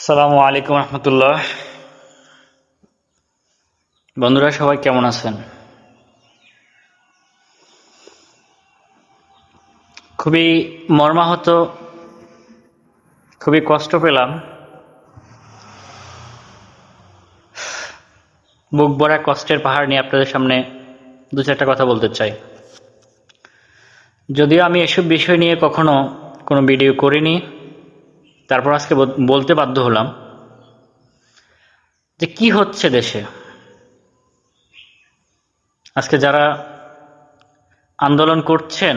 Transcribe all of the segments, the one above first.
আসসালামু আলাইকুম রহমতুল্লাহ। বন্ধুরা সবাই কেমন আছেন? খুবই মর্মাহত, খুবই কষ্ট পেলাম। বুক ভরা কষ্টের পাহাড় নিয়ে আপনাদের সামনে দু চারটা কথা বলতে চাই। যদিও আমি এসব বিষয় নিয়ে কখনো কোনো ভিডিও করিনি, তারপর আজকে বলতে বাধ্য হলাম যে কি হচ্ছে দেশে। আজকে যারা আন্দোলন করছেন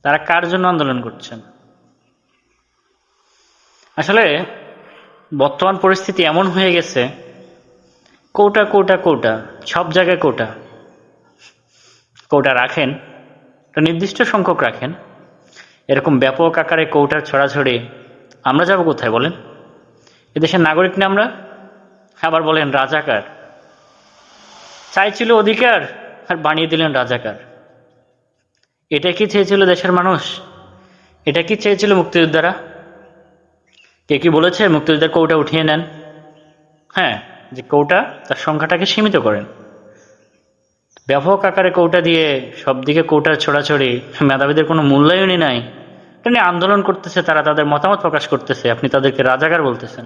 তারা কার জন্য আন্দোলন করছেন? আসলে বর্তমান পরিস্থিতি এমন হয়ে গেছে, কোটা কোটা কোটা, সব জায়গায় কোটা। কোটা রাখেন, একটা নির্দিষ্ট সংখ্যক রাখেন। এরকম ব্যাপক আকারে কৌটার ছড়াছড়ি, আমরা যাব কোথায় বলেন? এদেশের নাগরিক না আমরা? আবার বলেন রাজাকার। চাইছিল অধিকার আর বানিয়ে দিলেন রাজাকার। এটা কি চেয়েছিল দেশের মানুষ? এটা কি চেয়েছিল মুক্তিযোদ্ধারা? কে কি বলেছে মুক্তিযোদ্ধার কৌটা উঠিয়ে নেন? হ্যাঁ, যে কৌটা তার সংখ্যাটাকে সীমিত করেন। ব্যাপক আকারে কৌটা দিয়ে সব দিকে কৌটার ছড়াছড়ি, মেধাবীদের কোনো মূল্যায়নই নাই। এটা নিয়ে আন্দোলন করতেছে, তারা তাদের মতামত প্রকাশ করতেছে, আপনি তাদেরকে রাজাকার বলতেছেন।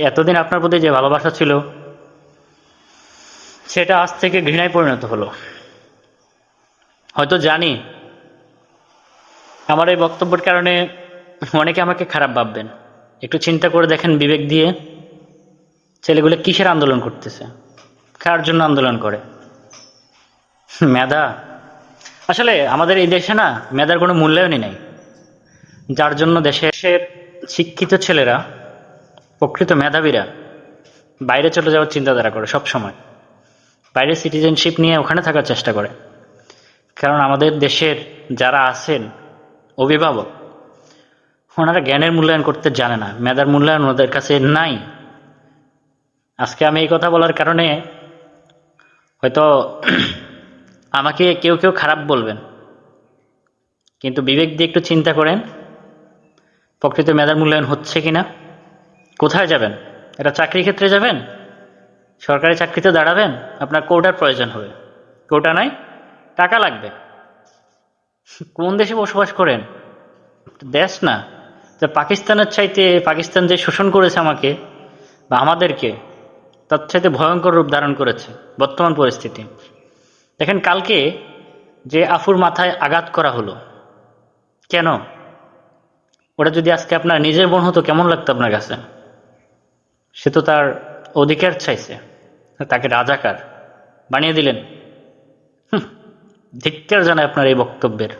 এতদিন আপনার প্রতি যে ভালোবাসা ছিল সেটা আজ থেকে ঘৃণায় পরিণত হলো। হয়তো জানি আমার এই বক্তব্যের কারণে অনেকে আমাকে খারাপ ভাববেন। একটু চিন্তা করে দেখেন বিবেক দিয়ে, ছেলেগুলো কিসের আন্দোলন করতেছে, কার জন্য আন্দোলন করে? মেধা। আসলে আমাদের এই দেশে না মেধার কোনো মূল্যায়নই নাই, যার জন্য দেশের শিক্ষিত ছেলেরা, প্রকৃত মেধাবীরা বাইরে চলে যাওয়ার চিন্তাধারা করে সব সময়। বাইরে সিটিজেনশিপ নিয়ে ওখানে থাকার চেষ্টা করে। কারণ আমাদের দেশের যারা আছেন অভিভাবক, ওনারা জ্ঞানের মূল্যায়ন করতে জানে না, মেধার মূল্যায়ন ওদের কাছে নাই। আজকে আমি এই কথা বলার কারণে হয়তো আমাকে কেউ কেউ খারাপ বলবেন, কিন্তু বিবেক দিয়ে একটু চিন্তা করেন প্রকৃত মেধার মূল্যায়ন হচ্ছে কিনা। কোথায় যাবেন? এটা চাকরির ক্ষেত্রে যাবেন, সরকারি চাকরিতে দাঁড়াবেন, আপনার কোটার প্রয়োজন হবে। কোটা নাই, টাকা লাগবে। কোন দেশে বসবাস করেন? দেশ না, যে পাকিস্তানের চাইতে, পাকিস্তান যে শোষণ করেছে আমাকে বা আমাদেরকে, তার চাইতে ভয়ঙ্কর রূপ ধারণ করেছে বর্তমান পরিস্থিতি। দেখেন কালকে যে আফুর মাথায় আঘাত করা হলো, কেন? ওটা যদি আজকে আপনার নিজের বোন হতো কেমন লাগতো আপনার কাছে? সে তো তার অধিকার চাইছে, তাকে রাজাকার বানিয়ে দিলেন। ধিক্কার জানায় আপনার এই বক্তব্যের।